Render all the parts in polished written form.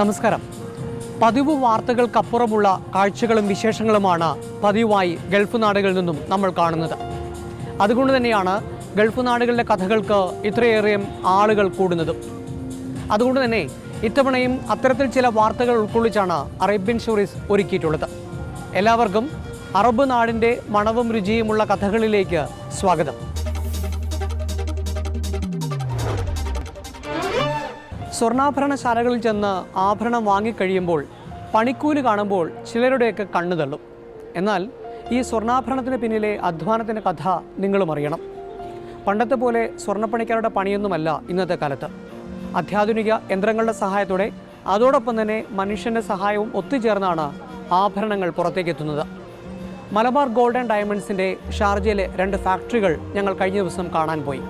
നമസ്കാരം. പതിവ് വാർത്തകൾക്കപ്പുറമുള്ള കാഴ്ചകളും വിശേഷങ്ങളുമാണ് പതിവായി ഗൾഫ് നാടുകളിൽ നിന്നും നമ്മൾ കാണുന്നത്. അതുകൊണ്ട് തന്നെയാണ് ഗൾഫ് നാടുകളിലെ കഥകൾക്ക് ഇത്രയേറെ ആളുകൾ കൂടുന്നതും. അതുകൊണ്ട് തന്നെ ഇത്തവണയും അത്തരത്തിൽ ചില വാർത്തകൾ ഉൾക്കൊള്ളിച്ചാണ് അറേബ്യൻ സ്റ്റോറീസ് ഒരുക്കിയിട്ടുള്ളത്. എല്ലാവർക്കും അറബ് നാടിൻ്റെ മണവും രുചിയുമുള്ള കഥകളിലേക്ക് സ്വാഗതം. സ്വർണ്ണാഭരണശാലകളിൽ ചെന്ന് ആഭരണം വാങ്ങിക്കഴിയുമ്പോൾ പണിക്കൂലി കാണുമ്പോൾ ചിലരുടെയൊക്കെ കണ്ണു തള്ളും. എന്നാൽ ഈ സ്വർണ്ണാഭരണത്തിന് പിന്നിലെ അധ്വാനത്തിൻ്റെ കഥ നിങ്ങളും അറിയണം. പണ്ടത്തെ പോലെ സ്വർണ്ണപ്പണിക്കാരുടെ പണിയൊന്നുമല്ല ഇന്നത്തെ കാലത്ത്. അത്യാധുനിക യന്ത്രങ്ങളുടെ സഹായത്തോടെ അതോടൊപ്പം തന്നെ മനുഷ്യൻ്റെ സഹായവും ഒത്തുചേർന്നാണ് ആഭരണങ്ങൾ പുറത്തേക്കെത്തുന്നത്. മലബാർ ഗോൾഡ് ആൻഡ് ഡയമണ്ട്സിൻ്റെ ഷാർജയിലെ 2 ഫാക്ടറികൾ ഞങ്ങൾ കഴിഞ്ഞ ദിവസം കാണാൻ പോയി.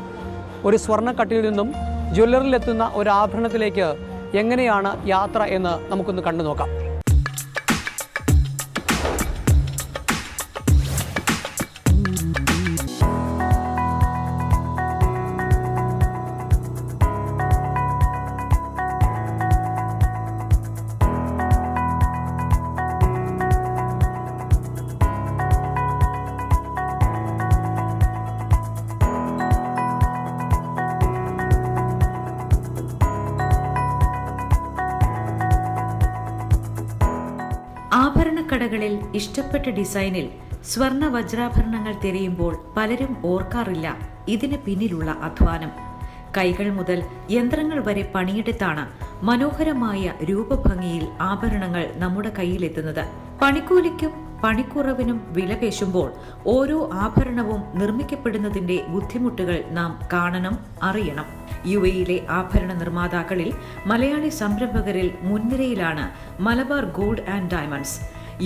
ഒരു സ്വർണ്ണക്കട്ടിയിൽ നിന്നും ജ്വല്ലറിയിലെത്തുന്ന ഒരു ആഭരണത്തിലേക്ക് എങ്ങനെയാണ് യാത്ര എന്ന് നമുക്കൊന്ന് കണ്ടു നോക്കാം. ആഭരണക്കടകളിൽ ഇഷ്ടപ്പെട്ട ഡിസൈനിൽ സ്വർണ്ണ വജ്രാഭരണങ്ങൾ തിരയുമ്പോൾ പലരും ഓർക്കാറില്ല ഇതിന് പിന്നിലുള്ള അധ്വാനം. കൈകൾ മുതൽ യന്ത്രങ്ങൾ വരെ പണിയെടുത്താണ് മനോഹരമായ രൂപഭംഗിയിൽ ആഭരണങ്ങൾ നമ്മുടെ കയ്യിലെത്തുന്നത്. പണിക്കൂലിക്കും പണിക്കുറവിനും വിലപേശുമ്പോൾ ഓരോ ആഭരണവും നിർമ്മിക്കപ്പെടുന്നതിന്റെ ബുദ്ധിമുട്ടുകൾ നാം കാണണം, അറിയണം. യുഎഇയിലെ ആഭരണ നിർമ്മാതാക്കളിൽ മലയാളി സംരംഭകരിൽ മുൻനിരയിലാണ് Malabar gold and diamonds.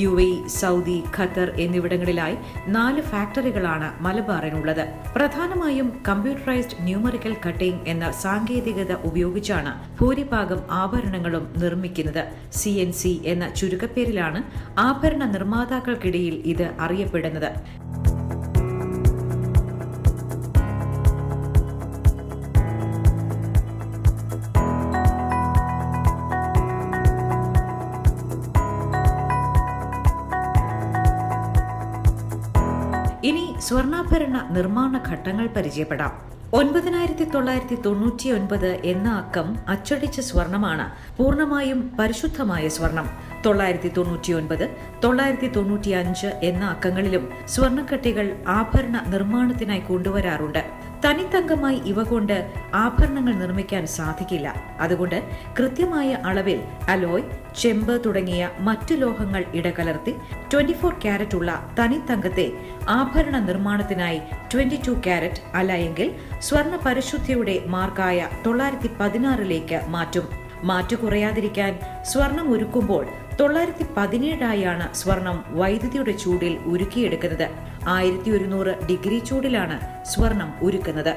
UAE, Saudi, Qatar എന്നിവിടങ്ങളിലായി 4 ഫാക്ടറികളാണ് മലബാറിനുള്ളത്. പ്രധാനമായും കമ്പ്യൂട്ടറൈസ്ഡ് ന്യൂമറിക്കൽ കട്ടിംഗ് എന്ന സാങ്കേതികത ഉപയോഗിച്ചാണ് ഭൂരിഭാഗം ആഭരണങ്ങളും നിർമ്മിക്കുന്നത്. CNC എന്ന ചുരുക്കപ്പേരിലാണ് ആഭരണ നിർമ്മാതാക്കൾക്കിടയിൽ ഇത് അറിയപ്പെടുന്നത്. ഇനി സ്വർണ്ണാഭരണ നിർമ്മാണ ഘട്ടങ്ങൾ പരിചയപ്പെടാം. 9999 എന്ന അക്കം അച്ചടിച്ച സ്വർണമാണ് പൂർണ്ണമായും പരിശുദ്ധമായ സ്വർണം. 999, 995 എന്ന അക്കങ്ങളിലും സ്വർണ്ണക്കട്ടികൾ ആഭരണ നിർമ്മാണത്തിനായി കൊണ്ടുവരാറുണ്ട്. തനിത്തങ്കമായി ഇവ കൊണ്ട് ആഭരണങ്ങൾ നിർമ്മിക്കാൻ സാധിക്കില്ല. അതുകൊണ്ട് കൃത്യമായ അളവിൽ അലോയ്, ചെമ്പ് തുടങ്ങിയ മറ്റു ലോഹങ്ങൾ ഇടകലർത്തി 24 കാരറ്റ് ഉള്ള തനിത്തങ്കത്തെ ആഭരണ നിർമ്മാണത്തിനായി 22 കാരറ്റ് അല്ലയെങ്കിൽ സ്വർണ്ണ പരിശുദ്ധിയുടെ മാർക്കായ 916ലേക്ക് മാറ്റും. മാറ്റു കുറയാതിരിക്കാൻ സ്വർണം ഉരുക്കുമ്പോൾ 917ആയാണ് സ്വർണം വൈദ്യുതിയുടെ ചൂടിൽ ഉരുക്കിയെടുക്കുന്നത്. 1100 ഡിഗ്രി ചൂടിലാണ് സ്വർണം ഉരുക്കുന്നത്.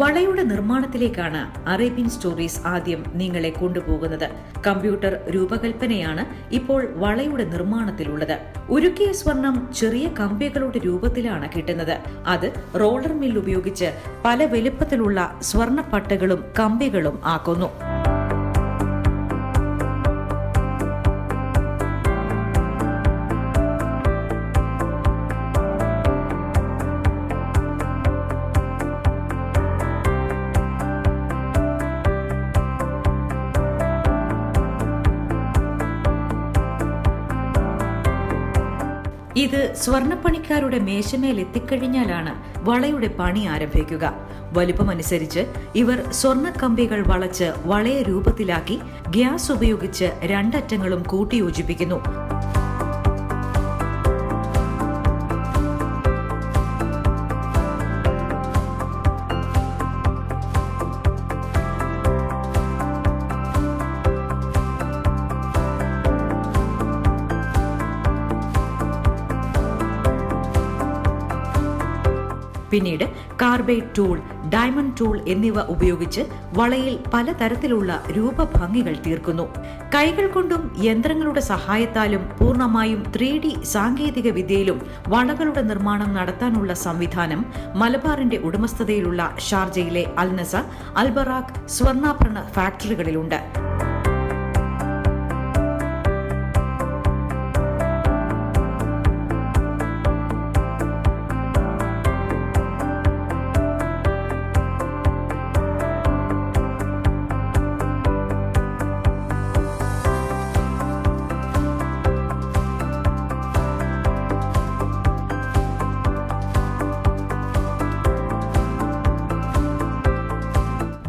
വളയുടെ നിർമ്മാണത്തിലേക്കാണ് അറേബ്യൻ സ്റ്റോറീസ് ആദ്യം നിങ്ങളെ കൊണ്ടുപോകുന്നത്. കമ്പ്യൂട്ടർ രൂപകൽപ്പനയാണ് ഇപ്പോൾ വളയുടെ നിർമ്മാണത്തിലുള്ളത്. ഉരുക്കിയ സ്വർണം ചെറിയ കമ്പികളുടെ രൂപത്തിലാണ് കിട്ടുന്നത്. അത് റോളർ മിൽ ഉപയോഗിച്ച് പല വലുപ്പത്തിലുള്ള സ്വർണ്ണപ്പട്ടകളും കമ്പികളും ആക്കുന്നു. ഇത് സ്വർണ്ണപ്പണിക്കാരുടെ മേശമേൽ എത്തിക്കഴിഞ്ഞാലാണ് വളയുടെ പണി ആരംഭിക്കുക. വലുപ്പമനുസരിച്ച് ഇവർ സ്വർണ്ണക്കമ്പികൾ വളച്ച് വളയ രൂപത്തിലാക്കി ഗ്യാസ് ഉപയോഗിച്ച് 2 അറ്റങ്ങളും കൂട്ടിയോജിപ്പിക്കുന്നു. പിന്നീട് കാർബൈഡ് ടൂൾ, ഡയമണ്ട് ടൂൾ എന്നിവ ഉപയോഗിച്ച് വളയിൽ പലതരത്തിലുള്ള രൂപഭംഗികൾ തീർക്കുന്നു. കൈകൾ കൊണ്ടും യന്ത്രങ്ങളുടെ സഹായത്താലും പൂർണ്ണമായും 3D സാങ്കേതിക വിദ്യയിലും വളകളുടെ നിർമ്മാണം നടത്താനുള്ള സംവിധാനം മലബാറിന്റെ ഉടമസ്ഥതയിലുള്ള ഷാർജയിലെ അൽനസ, അൽബറാഖ് സ്വർണ്ണാഭരണ ഫാക്ടറികളിലുണ്ട്.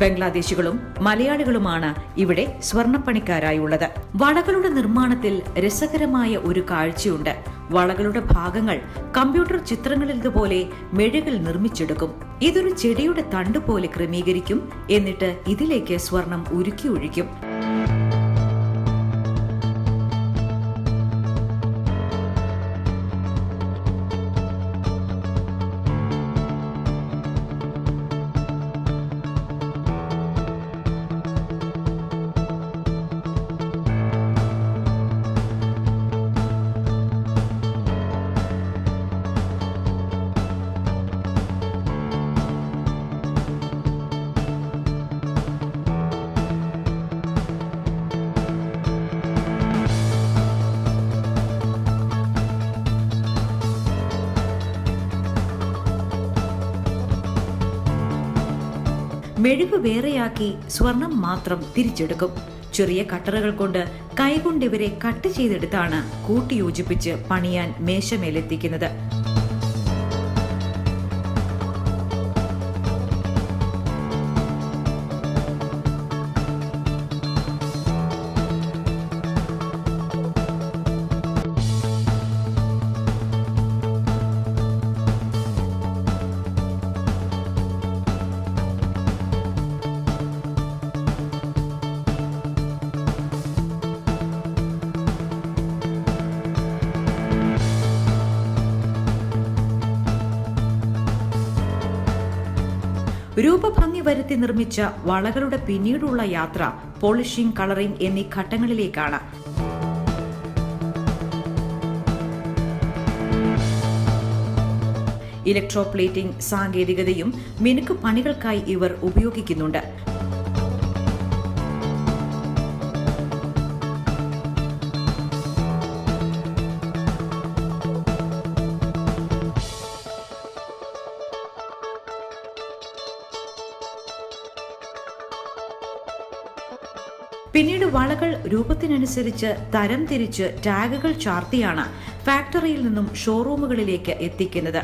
ബംഗ്ലാദേശികളും മലയാളികളുമാണ് ഇവിടെ സ്വർണ്ണപ്പണിക്കാരായുള്ളത്. വളകളുടെ നിർമ്മാണത്തിൽ രസകരമായ ഒരു കാഴ്ചയുണ്ട്. വളകളുടെ ഭാഗങ്ങൾ കമ്പ്യൂട്ടർ ചിത്രങ്ങളിലേതുപോലെ മെഴുകിൽ നിർമ്മിച്ചെടുക്കും. ഇതൊരു ചെടിയുടെ തണ്ട് പോലെ ക്രമീകരിക്കും. എന്നിട്ട് ഇതിലേക്ക് സ്വർണം ഉരുക്കി ഒഴിക്കും. മെഴുകു വേറെയാക്കി സ്വർണം മാത്രം തിരിച്ചെടുക്കും. ചെറിയ കട്ടറുകൾ കൊണ്ട് കൈകൊണ്ട് ഇവരെ കട്ട് ചെയ്തെടുത്താണ് കൂട്ടിയോജിപ്പിച്ച് പണിയാൻ മേശമേലെത്തിക്കുന്നത്. രൂപഭംഗി വരുത്തി നിർമ്മിച്ച വളകളുടെ പിന്നീടുള്ള യാത്ര പോളിഷിംഗ്, കളറിംഗ് എന്നീ ഘട്ടങ്ങളിലേക്കാണ്. ഇലക്ട്രോപ്ലേറ്റിംഗ് സാങ്കേതികതയും മിനുക്ക് പണികൾക്കായി ഇവർ ഉപയോഗിക്കുന്നുണ്ട്. പിന്നീട് വളകൾ രൂപത്തിനനുസരിച്ച് തരം തിരിച്ച് ടാഗുകൾ ചാർത്തിയാണ് ഫാക്ടറിയിൽ നിന്നും ഷോറൂമുകളിലേക്ക് എത്തിക്കുന്നത്.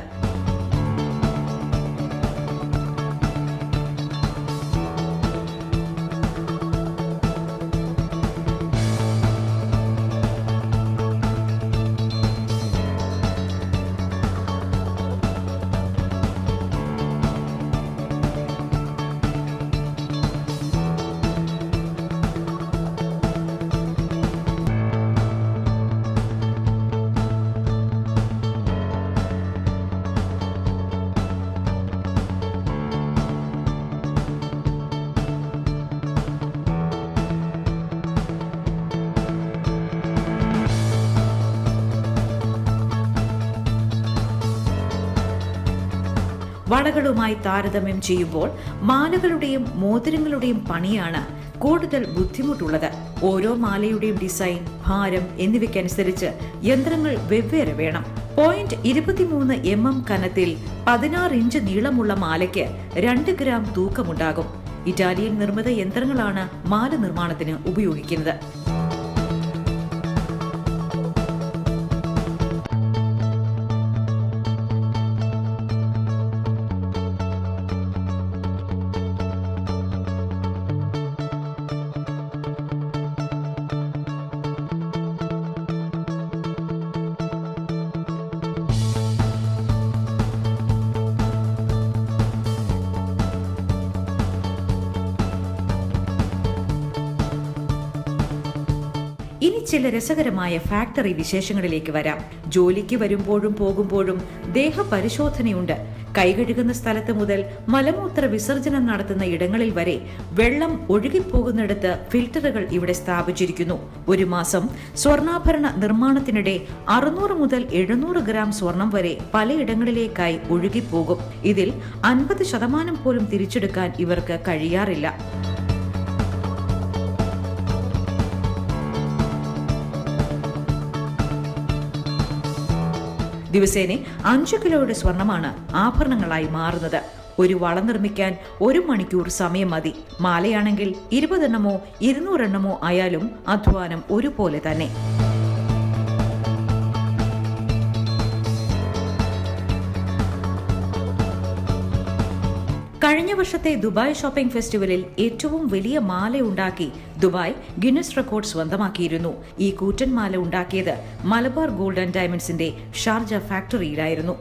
വളകളുമായി താരതമ്യം ചെയ്യുമ്പോൾ മാലകളുടെയും മോതിരങ്ങളുടെയും പണിയാണ് കൂടുതൽ ബുദ്ധിമുട്ടുള്ളത്. ഓരോ മാലയുടെയും ഡിസൈൻ, ഭാരം എന്നിവയ്ക്കനുസരിച്ച് യന്ത്രങ്ങൾ വെവ്വേറെ വേണം. 0.23 mm കനത്തിൽ 16 ഇഞ്ച് നീളമുള്ള മാലയ്ക്ക് 2 ഗ്രാം തൂക്കമുണ്ടാകും. ഇറ്റാലിയൻ നിർമ്മിത യന്ത്രങ്ങളാണ് മാല നിർമ്മാണത്തിന് ഉപയോഗിക്കുന്നത്. ഇനി ചില രസകരമായ ഫാക്ടറി വിശേഷങ്ങളിലേക്ക് വരാം. ജോലിക്ക് വരുമ്പോഴും പോകുമ്പോഴും ദേഹപരിശോധനയുണ്ട്. കൈകഴുകുന്ന സ്ഥലത്ത് മുതൽ മലമൂത്ര വിസർജനം നടത്തുന്ന ഇടങ്ങളിൽ വരെ വെള്ളം ഒഴുകിപ്പോകുന്നിടത്ത് ഫിൽറ്ററുകൾ ഇവിടെ സ്ഥാപിച്ചിരിക്കുന്നു. ഒരു മാസം സ്വർണ്ണാഭരണ നിർമ്മാണത്തിനിടെ 600 മുതൽ 700 ഗ്രാം സ്വർണം വരെ പലയിടങ്ങളിലേക്കായി ഒഴുകിപ്പോകും. ഇതിൽ 50% പോലും തിരിച്ചെടുക്കാൻ ഇവർക്ക് കഴിയാറില്ല. ദിവസേന 5 കിലോയുടെ സ്വർണമാണ് ആഭരണങ്ങളായി മാറുന്നത്. ഒരു വള നിർമ്മിക്കാൻ 1 മണിക്കൂർ സമയം മതി. മാലയാണെങ്കിൽ 20 എണ്ണമോ 200 എണ്ണമോ ആയാലും അധ്വാനം ഒരുപോലെ തന്നെ. കഴിഞ്ഞ വർഷത്തെ ദുബായ് ഷോപ്പിംഗ് ഫെസ്റ്റിവലിൽ ഏറ്റവും വലിയ മാലയുണ്ടാക്കി ദുബായ് ഗിന്നസ് റെക്കോർഡ് സ്വന്തമാക്കിയിരുന്നു. ഈ കൂറ്റൻ മാല ഉണ്ടാക്കിയത് മലബാർ ഗോൾഡ് ആൻഡ് ഡയമണ്ട്സിന്റെ ഷാർജ ഫാക്ടറിയിലായിരുന്നു.